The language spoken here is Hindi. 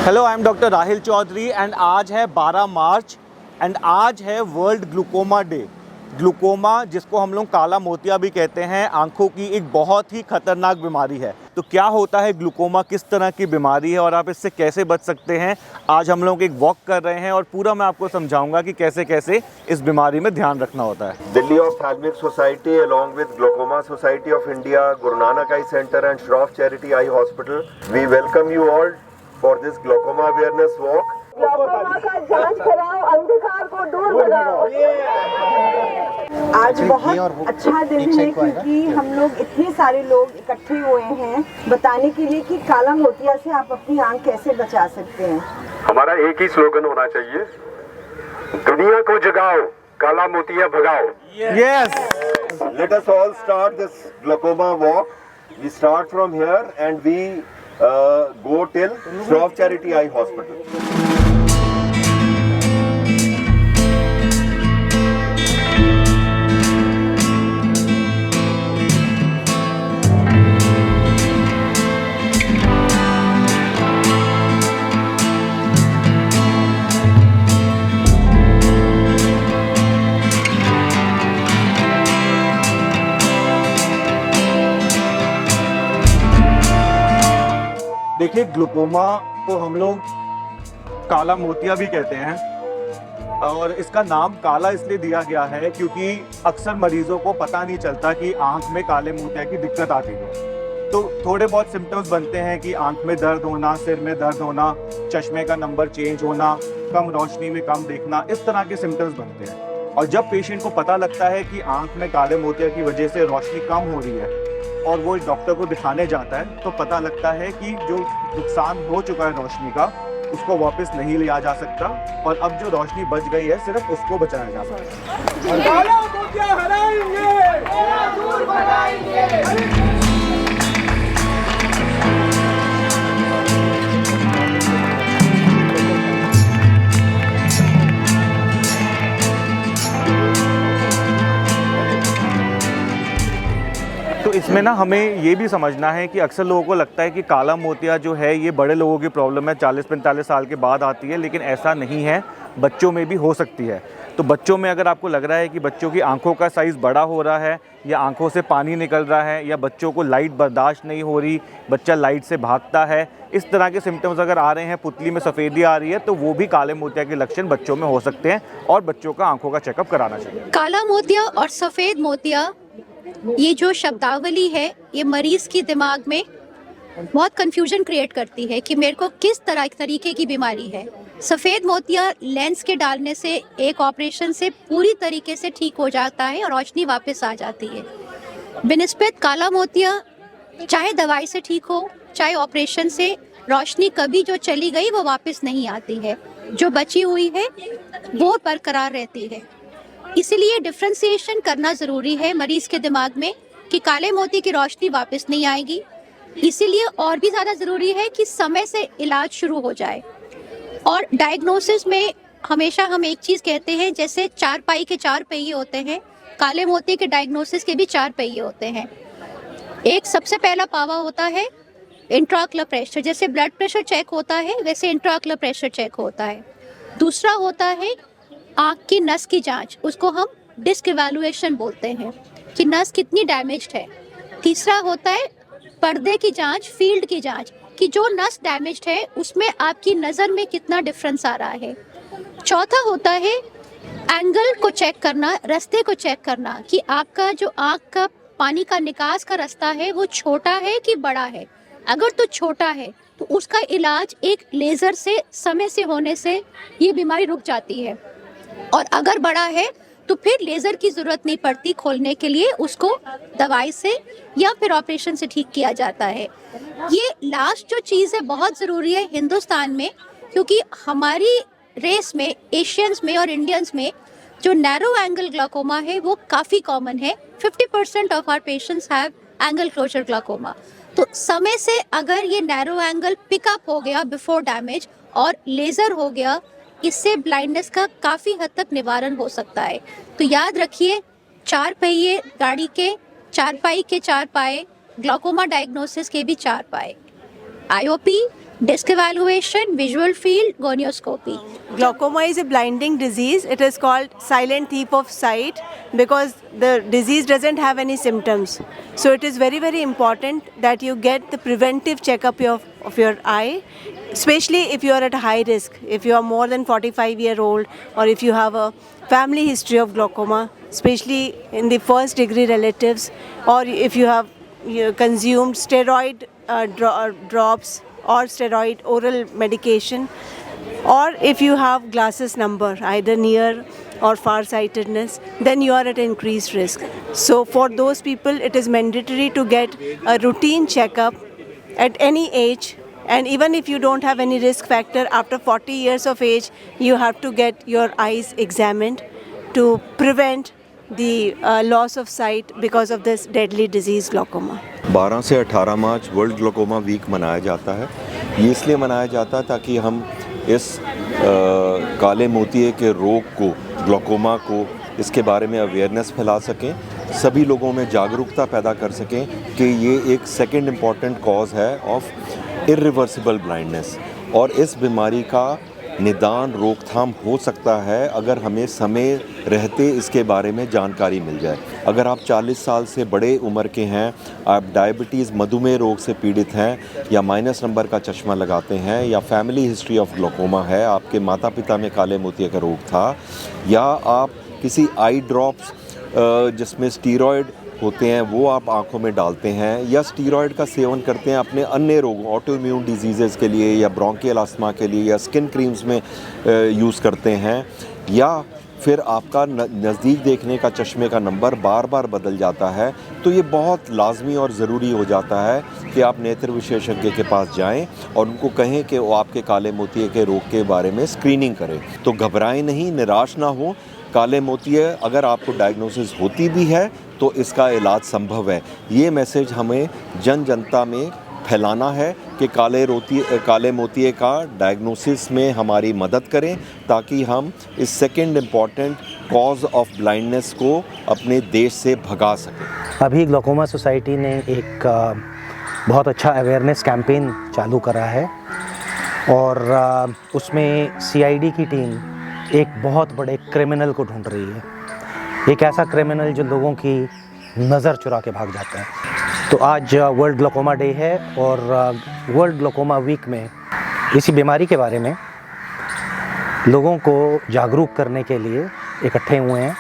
Hello, I am doctor Rahil Chaudhary and आज है 12 मार्च एंड आज है वर्ल्ड ग्लूकोमा डे। ग्लूकोमा, जिसको हम लोग काला मोतिया भी कहते हैं, आंखों की एक बहुत ही खतरनाक बीमारी है। तो क्या होता है ग्लूकोमा, किस तरह की बीमारी है और आप इससे कैसे बच सकते हैं, आज हम लोग एक वॉक कर रहे हैं और पूरा मैं आपको समझाऊंगा कि कैसे कैसे इस बीमारी में ध्यान रखना होता है। Delhi ophthalmic society along with glaucoma society of India, Guru Nanak eye centre and Shroff charity eye hospital, we welcome you all for this glaucoma awareness walk. Glaucoma का जांच कराओ, अंधकार को दूर भगाओ। आज बहुत अच्छा दिन है क्योंकि हम लोग इतने सारे लोग इकट्ठे हुए हैं बताने के लिए कि काला मोतिया से आप अपनी आंख कैसे बचा सकते हैं। हमारा एक ही स्लोगन होना चाहिए, दुनिया को जगाओ, काला मोतिया भगाओ। Yes, Let us all start this glaucoma walk. We start from here and we go till Shroff Charity Eye Hospital. देखिए, ग्लूकोमा को हम लोग काला मोतिया भी कहते हैं और इसका नाम काला इसलिए दिया गया है क्योंकि अक्सर मरीजों को पता नहीं चलता कि आंख में काले मोतिया की दिक्कत आती है। तो थोड़े बहुत सिम्टम्स बनते हैं कि आंख में दर्द होना, सिर में दर्द होना, चश्मे का नंबर चेंज होना, कम रोशनी में कम देखना, इस तरह के सिम्टम्स बनते हैं। और जब पेशेंट को पता लगता है कि आंख में काले मोतिया की वजह से रोशनी कम हो रही है और वो डॉक्टर को दिखाने जाता है, तो पता लगता है कि जो नुकसान हो चुका है रोशनी का, उसको वापस नहीं लिया जा सकता और अब जो रोशनी बच गई है सिर्फ उसको बचाया जा सकता है। काला मोतिया हराएंगे, दूर भगाएंगे। तो इसमें ना हमें ये भी समझना है कि अक्सर लोगों को लगता है कि काला मोतिया जो है ये बड़े लोगों की प्रॉब्लम है, 40-45 साल के बाद आती है, लेकिन ऐसा नहीं है, बच्चों में भी हो सकती है। तो बच्चों में अगर आपको लग रहा है कि बच्चों की आंखों का साइज़ बड़ा हो रहा है या आंखों से पानी निकल रहा है या बच्चों को लाइट बर्दाश्त नहीं हो रही, बच्चा लाइट से भागता है, इस तरह के सिम्टम्स अगर आ रहे हैं, पुतली में सफ़ेदी आ रही है, तो वो भी काले मोतिया के लक्षण बच्चों में हो सकते हैं और बच्चों का आंखों का चेकअप कराना चाहिए। काला मोतिया और सफ़ेद मोतिया, ये जो शब्दावली है, ये मरीज के दिमाग में बहुत कंफ्यूजन क्रिएट करती है कि मेरे को किस तरीके की बीमारी है। सफ़ेद मोतिया लेंस के डालने से एक ऑपरेशन से पूरी तरीके से ठीक हो जाता है और रोशनी वापस आ जाती है। बिनिस्बत काला मोतिया चाहे दवाई से ठीक हो, चाहे ऑपरेशन से, रोशनी कभी जो चली गई वो वापस नहीं आती है, जो बची हुई है वो बरकरार रहती है। इसीलिए डिफ्रेंसिएशन करना ज़रूरी है मरीज़ के दिमाग में कि काले मोती की रोशनी वापस नहीं आएगी। इसीलिए और भी ज़्यादा ज़रूरी है कि समय से इलाज शुरू हो जाए। और डायग्नोसिस में हमेशा हम एक चीज़ कहते हैं, जैसे चारपाई के 4 पहिए होते हैं, काले मोती के डायग्नोसिस के भी 4 पहिए होते हैं। एक सबसे पहला पावा होता है इंट्राऑक्युलर प्रेशर, जैसे ब्लड प्रेशर चेक होता है वैसे इंट्राऑक्युलर प्रेशर चेक होता है। दूसरा होता है आँख की नस की जांच, उसको हम डिस्क इवैल्यूएशन बोलते हैं कि नस कितनी डैमेज्ड है। तीसरा होता है पर्दे की जांच, फील्ड की जांच, कि जो नस डैमेज्ड है उसमें आपकी नज़र में कितना डिफरेंस आ रहा है। चौथा होता है एंगल को चेक करना, रास्ते को चेक करना कि आपका जो आँख का पानी का निकास का रास्ता है वो छोटा है कि बड़ा है। अगर तो छोटा है तो उसका इलाज एक लेज़र से समय से होने से ये बीमारी रुक जाती है, और अगर बड़ा है तो फिर लेज़र की ज़रूरत नहीं पड़ती खोलने के लिए, उसको दवाई से या फिर ऑपरेशन से ठीक किया जाता है। ये लास्ट जो चीज़ है बहुत ज़रूरी है हिंदुस्तान में, क्योंकि हमारी रेस में, एशियंस में और इंडियंस में जो नैरो एंगल ग्लाकोमा है वो काफ़ी कॉमन है। 50% of our patients have angle closure glaucoma. तो समय से अगर ये नैरो एंगल पिकअप हो गया बिफोर डैमेज और लेज़र हो गया, इससे ब्लाइंडनेस का काफ़ी हद तक निवारण हो सकता है। तो याद रखिए, 4 पहिए गाड़ी के, चारपाई के 4 पाए, ग्लाकोमा डायग्नोसिस के भी 4 पाए। IOP disc evaluation, visual field, gonioscopy. Glaucoma is a blinding disease. It is called silent thief of sight because the disease doesn't have any symptoms. So it is very, very important that you get the preventive checkup of your eye, especially if you are at high risk, if you are more than 45-year-old or if you have a family history of glaucoma, especially in the first degree relatives, or if you have consumed steroid drops or steroid oral medication, or if you have glasses number either near or far sightedness, then you are at increased risk. So for those people it is mandatory to get a routine checkup at any age, and even if you don't have any risk factor, after 40 years of age you have to get your eyes examined to prevent the loss of sight because of this deadly disease glaucoma. 12 से 18 मार्च वर्ल्ड ग्लोकोमा वीक मनाया जाता है। ये इसलिए मनाया जाता है ताकि हम इस काले मोतिये के रोग को, ग्लोकोमा को, इसके बारे में अवेयरनेस फैला सकें, सभी लोगों में जागरूकता पैदा कर सकें कि ये एक सेकंड इम्पॉर्टेंट कॉज है ऑफ इरिवर्सिबल ब्लाइंडनेस, और इस बीमारी का निदान, रोकथाम हो सकता है अगर हमें समय रहते इसके बारे में जानकारी मिल जाए। अगर आप 40 साल से बड़े उम्र के हैं, आप डायबिटीज़, मधुमेह रोग से पीड़ित हैं, या माइनस नंबर का चश्मा लगाते हैं, या फैमिली हिस्ट्री ऑफ ग्लोकोमा है, आपके माता पिता में काले मोतिये का रोग था, या आप किसी आई ड्रॉप्स जिसमें स्टीरॉयड होते हैं वो आप आंखों में डालते हैं, या स्टीरॉयड का सेवन करते हैं अपने अन्य रोगों, ऑटोइम्यून डिजीज़ के लिए, या ब्रोंकियल अस्थमा के लिए, या स्किन क्रीम्स में यूज़ करते हैं, या फिर आपका नज़दीक देखने का चश्मे का नंबर बार बार बदल जाता है, तो ये बहुत लाजमी और ज़रूरी हो जाता है कि आप नेत्र विशेषज्ञ के पास जाएं और उनको कहें कि वो आपके काले मोतिये के रोग के बारे में स्क्रीनिंग करें। तो घबराएं नहीं, निराश ना हो। काले मोतिये अगर आपको डायग्नोसिस होती भी है तो इसका इलाज संभव है। ये मैसेज हमें जन जनता में फैलाना है कि काले मोतिये का डायग्नोसिस में हमारी मदद करें, ताकि हम इस second important cause of blindness को अपने देश से भगा सकें। अभी ग्लोकोमा सोसाइटी ने एक बहुत अच्छा अवेयरनेस कैंपेन चालू करा है, और उसमें सीआईडी की टीम एक बहुत बड़े क्रिमिनल को ढूंढ रही है, एक ऐसा क्रिमिनल जो लोगों की नज़र चुरा के भाग जाता है। तो आज वर्ल्ड ग्लोकोमा डे है, और वर्ल्ड ग्लोकोमा वीक में इसी बीमारी के बारे में लोगों को जागरूक करने के लिए इकट्ठे हुए हैं।